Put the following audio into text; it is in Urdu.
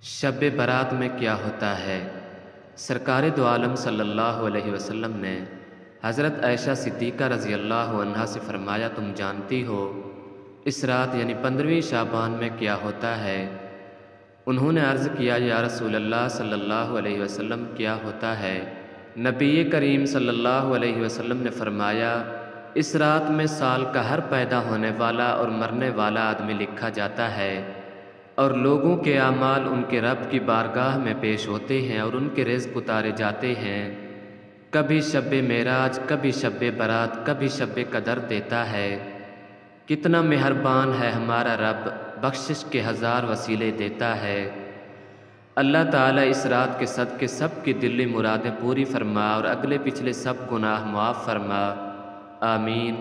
شب برات میں کیا ہوتا ہے؟ سرکار دو عالم صلی اللہ علیہ وسلم نے حضرت عائشہ صدیقہ رضی اللہ عنہا سے فرمایا، تم جانتی ہو اس رات یعنی 15ویں شعبان میں کیا ہوتا ہے؟ انہوں نے عرض کیا، یا رسول اللہ صلی اللہ علیہ وسلم کیا ہوتا ہے؟ نبی کریم صلی اللہ علیہ وسلم نے فرمایا، اس رات میں سال کا ہر پیدا ہونے والا اور مرنے والا آدمی لکھا جاتا ہے، اور لوگوں کے اعمال ان کے رب کی بارگاہ میں پیش ہوتے ہیں اور ان کے رزق اتارے جاتے ہیں۔ کبھی شب معراج، کبھی شب برات، کبھی شب قدر دیتا ہے۔ کتنا مہربان ہے ہمارا رب، بخشش کے 1000 وسیلے دیتا ہے۔ اللہ تعالیٰ اس رات کے صدقے سب کی دلی مرادیں پوری فرما اور اگلے پچھلے سب گناہ معاف فرما، آمین۔